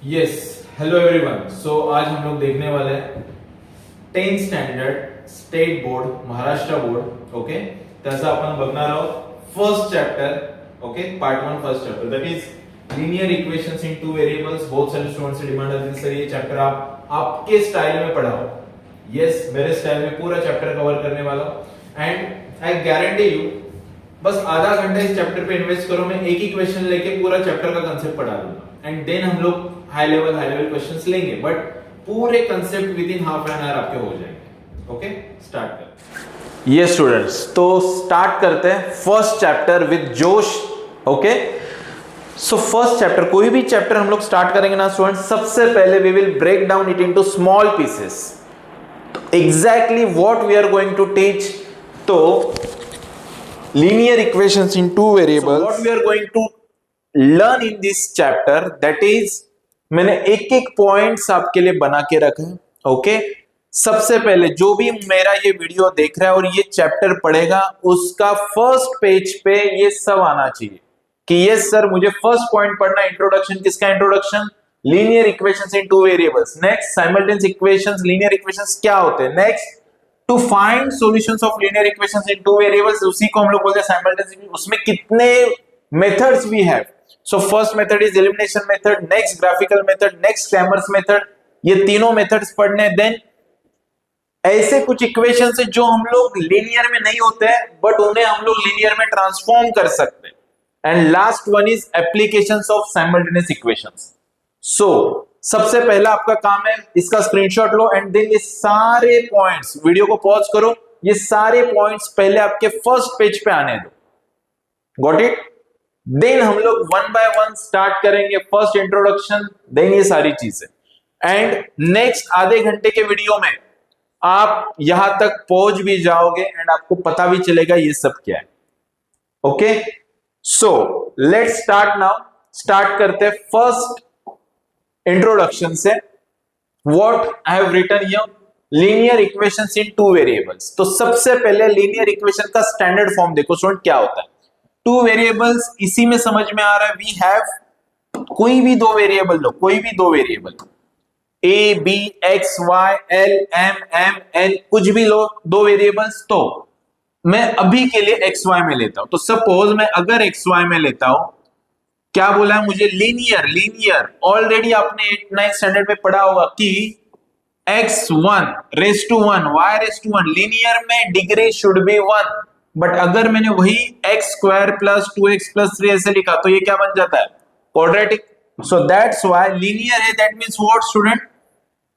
Yes, hello everyone. सो आज हम लोग देखने वाले हैं 10th standard state board Maharashtra board. Okay, त्याचा आपण बघणार आहोत first chapter. Okay, part 1 first chapter that is linear equations in two variables. बहुत सारे स्टूडेंट्स से डिमांड आती है सर ये चैप्टर आप आपके स्टाइल में पढ़ाओ. यस, मेरे स्टाइल में पूरा चैप्टर कवर करने वाला हूं एंड आई गारंटी यू बस आधा घंटा इस चैप्टर पे इन्वेस्ट करो, मैं एक ही क्वेश्चन लेके पूरा चैप्टर का कंसेप्ट पढ़ा दूंगा एंड देन हम लोग हाई लेवल क्वेश्चंस लेंगे, बट पूरे concept with in half an hour आपके हो जाएंगे. ओके, स्टार्ट कर. ये स्टूडेंट्स, तो स्टार्ट करते हैं फर्स्ट चैप्टर विद जोश. ओके, सो फर्स्ट चैप्टर, कोई भी चैप्टर हम लोग स्टार्ट करेंगे ना स्टूडेंट्स, सबसे पहले we will break down it into small pieces. Exactly what we are going to teach. तो linear equations in two variables. So what we are going to learn in this chapter, that is मैंने एक एक points आपके लिए बना के रखा है. ओके, सबसे पहले जो भी मेरा ये वीडियो देख रहा है और ये चैप्टर पढ़ेगा, उसका फर्स्ट पेज पे ये सब आना चाहिए कि यस सर मुझे फर्स्ट पॉइंट पढ़ना. इंट्रोडक्शन, किसका introduction? Linear equations in two variables. Next, simultaneous equations. Linear equations क्या होते हैं? Next, to find solutions of linear equations in two variables. उसी को हम लोग बोलते हैं साइमल्टेनियस. उसमें कितने methods we have. So first method is elimination method, next graphical method, next Cramer's method. ये तीनों मेथड्स पढ़ने. देन ऐसे कुछ इक्वेशंस है जो हम लोग लीनियर में नहीं होते हैं बट उन्हें हम लोग लीनियर में ट्रांसफॉर्म कर सकते हैं. And last one is applications of simultaneous equations. So सबसे पहला आपका काम है, इसका स्क्रीनशॉट लो एंड देन ये सारे पॉइंट्स, वीडियो को पॉज करो, ये सारे पॉइंट्स पहले आपके फर्स्ट पेज पे आने दो. Got it? देन हम लोग वन बाय वन स्टार्ट करेंगे. फर्स्ट इंट्रोडक्शन, देन ये सारी चीजें. एंड नेक्स्ट आधे घंटे के वीडियो में आप यहां तक पहुंच भी जाओगे एंड आपको पता भी चलेगा ये सब क्या है. Okay, so let's start now. Start करते हैं फर्स्ट इंट्रोडक्शन से. What I have written here, linear equations in two variables. तो सबसे पहले लीनियर इक्वेशन का स्टैंडर्ड फॉर्म देखो स्टूडेंट क्या होता है. टू वेरिएबल्स, इसी में समझ में आ रहा है. वी हैव कोई भी दो वेरिएबल लो, कोई भी दो variable, A B X Y L M M N, कुछ भी लो, दो वेरिएबल्स. तो मैं अभी के लिए एक्स वाई में लेता हूं. तो सपोज मैं अगर एक्स वाई में लेता हूं, क्या बोला है मुझे? लीनियर. लीनियर ऑलरेडी आपने 8th 9th स्टैंडर्ड में पढ़ा होगा कि x1 raise to 1 y raise to 1, linear में डिग्री शुड बी 1. बट अगर मैंने वही x square plus 2x plus 3 ऐसे लिखा तो ये क्या बन जाता है? Quadratic. So that's why linear है, that means what student?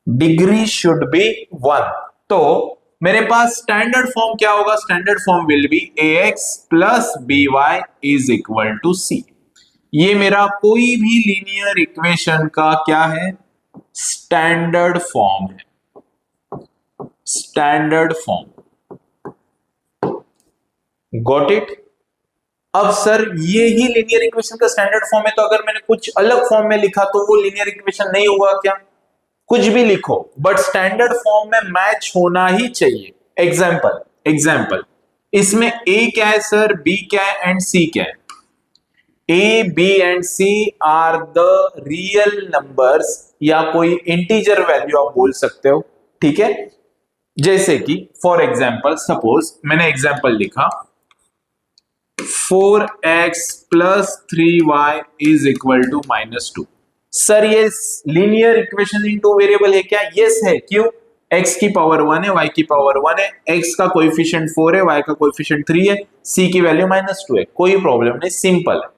Degree should be 1. तो मेरे पास स्टैंडर्ड फॉर्म क्या होगा? Standard form will be ax plus by is equal to c. ये मेरा कोई भी लीनियर इक्वेशन का क्या है? स्टैंडर्ड फॉर्म है. Standard form. Got it? अब सर ये ही लीनियर इक्वेशन का स्टैंडर्ड फॉर्म है, तो अगर मैंने कुछ अलग फॉर्म में लिखा तो वो लीनियर इक्वेशन नहीं होगा क्या? कुछ भी लिखो बट स्टैंडर्ड फॉर्म में मैच होना ही चाहिए. एग्जाम्पल, इसमें a क्या है सर, b क्या है एंड c क्या है? A, B and C are the real numbers, या कोई इंटीजर वैल्यू आप बोल सकते हो. ठीक है, जैसे कि फॉर एग्जाम्पल, सपोज मैंने एग्जाम्पल लिखा 4x plus 3y is equal to -2. Sir ये linear equation in two variable है क्या? यस है. क्यों? x की पावर 1 है, y की पावर 1 है, x का कोएफिशिएंट 4 है, y का कोएफिशिएंट 3 है, c की वैल्यू -2 है. कोई प्रॉब्लम नहीं, सिंपल है.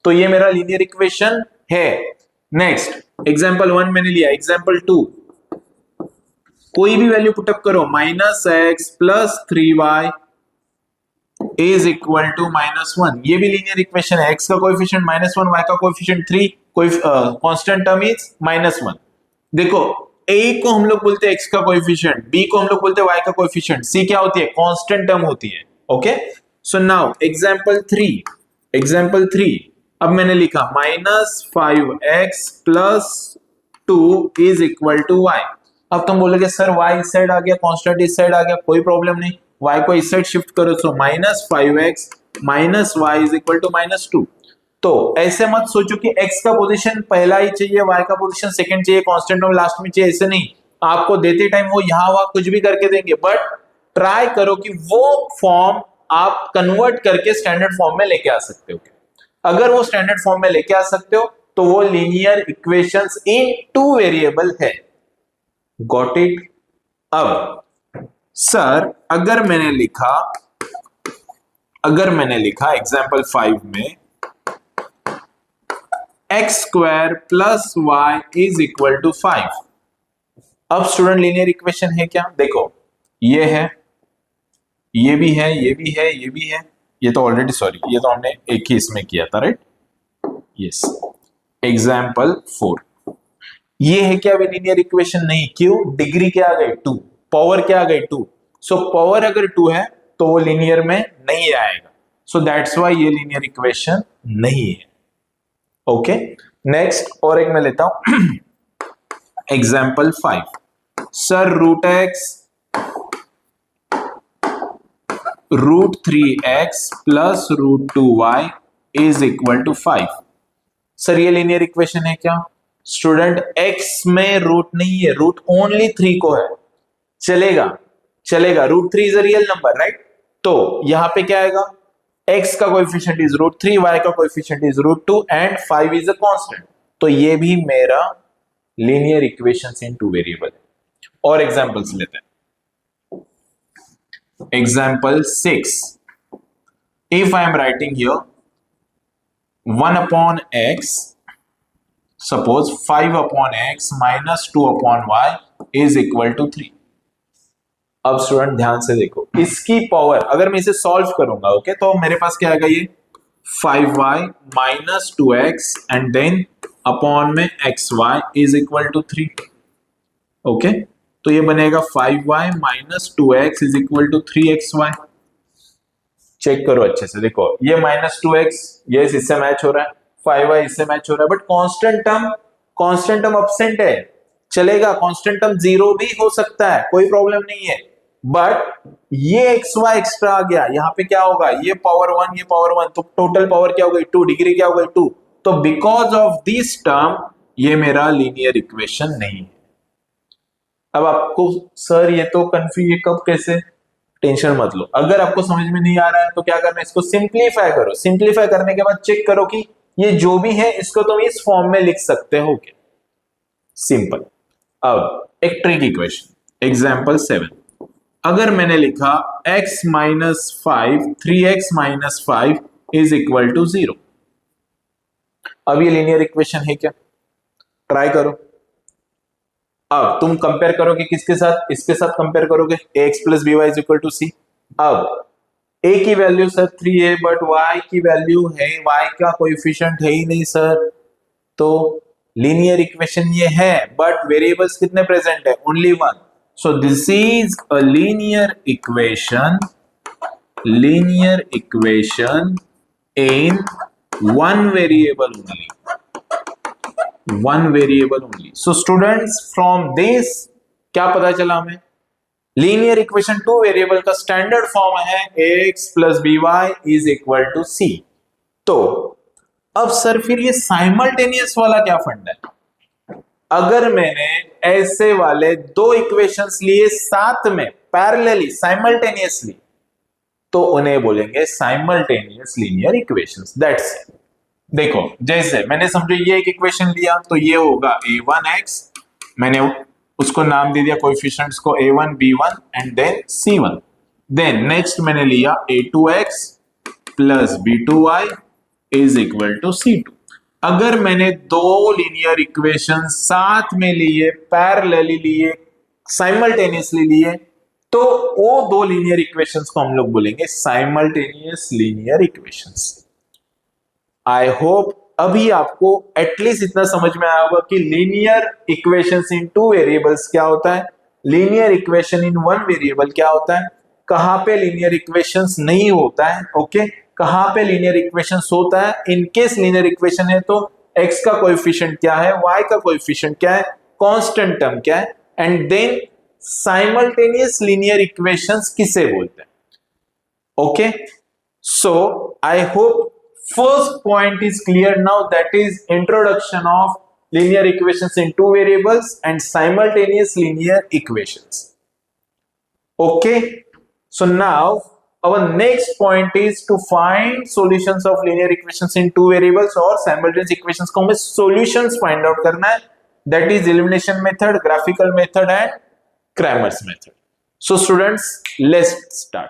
तो ये मेरा लीनियर इक्वेशन है. नेक्स्ट एग्जांपल 1 मैंने लिया. एग्जांपल 2, कोई भी वैल्यू पुटअप करो, -x plus 3y is equal to -1. ये भी लीनियर इक्वेशन है. x का कोएफिशिएंट -1, y का कोएफिशिएंट 3, कोई कांस्टेंट टर्म इज -1. देखो, a को हम लोग बोलते हैं x का कोएफिशिएंट, b को हम लोग बोलते हैं y का कोएफिशिएंट, c क्या होती है? कांस्टेंट टर्म होती है. Okay, so now example 3. अब मैंने लिखा -5x plus 2 is equal to y. अब तुम बोलोगे सर y इस साइड आ गया, कांस्टेंट इस साइड आ गया, कोई प्रॉब्लम नहीं, y को इस साइड शिफ्ट करो. So -5x minus y is equal to -2. तो ऐसे मत सोचो कि x का पोजीशन पहला ही चाहिए, y का पोजीशन सेकंड चाहिए, कांस्टेंट टर्म लास्ट में चाहिए, ऐसे नहीं। आपको देते टाइम वो यहां वहां कुछ भी करके देंगे, बट ट्राई करो कि वो फॉर्म आप कन्वर्ट करके स्टैंडर्ड फॉर्म में लेके आ सकते हो। अगर वो स्टैंडर्ड फॉर्म में लेके आ सकते हो तो वो linear equations in two variable है। Got it? अब सर अगर मैंने लिखा एग्जांपल 5 में x square plus y is equal to 5। अब स्टूडेंट लीनियर इक्वेशन है क्या? देखो ये है, ये भी है, ये भी है, ये भी है, ये तो ऑलरेडी, सॉरी ये तो हमने एक ही इसमें किया था, राइट? यस। एग्जाम्पल 4 ये है क्या? लीनियर इक्वेशन नहीं। क्यों? डिग्री क्या आ गई? 2, पावर क्या आ गई? 2। सो पावर अगर 2 है तो वो लीनियर में नहीं आएगा, सो दैट्स वाई ये लीनियर इक्वेशन नहीं है। ओके, नेक्स्ट और एक मैं लेता हूं example 5। Sir root x root 3x plus root 2y is equal to 5। Sir ये लीनियर इक्वेशन है क्या? स्टूडेंट x में रूट नहीं है, रूट ओनली 3 को है। चलेगा चलेगा, root 3 is a real number, right? तो यहां पे क्या आएगा? x का कोएफिशिएंट इज रूट 3, y का coefficient is root 2 and 5 is a constant. तो ये भी मेरा linear equations in two variable है। और एग्जांपल्स लेते हैं। Example 6. If I am writing here 1 upon x, suppose 5 upon x minus 2 upon y is equal to 3. अब स्टूडेंट ध्यान से देखो, इसकी पावर अगर मैं इसे सॉल्व करूंगा, ओके, तो मेरे पास क्या आएगा? ये 5y minus 2x and then upon में xy is equal to 3. Okay, तो ये बनेगा 5y minus 2x is equal to 3xy। Check करो अच्छे से, देखो ये माइनस 2x ये इससे मैच हो रहा है, 5y इससे मैच हो रहा है, बट कांस्टेंट टर्म अब्सेंट है। चलेगा, कांस्टेंट टर्म 0 भी हो सकता है, कोई प्रॉब्लम नहीं है, बट ये xy एक्स्ट्रा आ गया। यहाँ पे क्या होगा? ये पावर 1, ये पावर 1, तो टोटल पावर क्या हो गई? 2, डिग्री क्या हो गई? 2। तो बिकॉज ऑफ दिस टर्म ये मेरा लीनियर इक्वेशन नहीं है। अब आपको सर ये तो कंफ्यूज, ये कब कैसे? टेंशन मत लो, अगर आपको समझ में नहीं आ रहा है तो क्या करना है? इसको सिंप्लीफाई करो। सिंप्लीफाई करने के बाद चेक करो कि ये जो भी है इसको तुम इस फॉर्म में लिख सकते हो क्या? सिंपल। अब एक ट्रिक इक्वेशन, एग्जांपल 7। अगर मैंने लिखा x minus 5 3x minus 5 is equal to 0। अब ये लीनियर इक्वेशन है क्या? ट्राई करो। अब तुम कंपेयर करोगे किसके साथ? इसके साथ कंपेयर करोगे, ax plus b y is equal to c. अब a की वैल्यू सर 3 है, बट y की वैल्यू है, y का कोएफिशिएंट है ही नहीं सर, तो लीनियर इक्वेशन ये है, बट वेरिएबल्स कितने प्रेजेंट है? Only 1। So this is a linear equation in one variable only, one variable only. So students from this क्या पता चला हमें? लीनियर इक्वेशन टू वेरिएबल का स्टैंडर्ड फॉर्म है ax plus b y is equal to c. तो अब sir फिर ये साइमल्टेनियस वाला क्या फंडा है? अगर मैंने ऐसे वाले दो इक्वेशंस लिए साथ में पैरेलली साइमल्टेनियसली, तो उन्हें बोलेंगे simultaneous linear equations. That's it. देखो जैसे मैंने समझो ये एक इक्वेशन लिया, तो ये होगा a1x, मैंने उसको नाम दे दिया कोएफिशिएंट्स को a1 b1 and then c1। Then next मैंने लिया a2x plus b2y is equal to c2। अगर मैंने दो लीनियर इक्वेशन साथ में लिए, पैरेलली लिए, साइमल्टेनियसली लिए, तो वो दो लीनियर इक्वेशंस को हम लोग बोलेंगे simultaneous linear equations. I hope अभी आपको एटलीस्ट इतना समझ में आया होगा कि linear equations in two variables क्या होता है, linear equation in one variable क्या होता है, कहां पे लीनियर इक्वेशंस नहीं होता है, ओके, कहां पे लीनियर इक्वेशंस होता है। इन केस लीनियर इक्वेशन है तो x का कोएफिशिएंट क्या है, y का कोएफिशिएंट क्या है, कांस्टेंट टर्म क्या है, and then simultaneous linear equations किसे बोलते हैं। Okay, so I hope first point is clear now, that is introduction of linear equations in two variables and simultaneous linear equations. Okay, so now our next point is to find solutions of linear equations in two variables और simultaneous equations को हमें solutions find out करना है, that is elimination method, graphical method and Cramer's method. So students, let's start.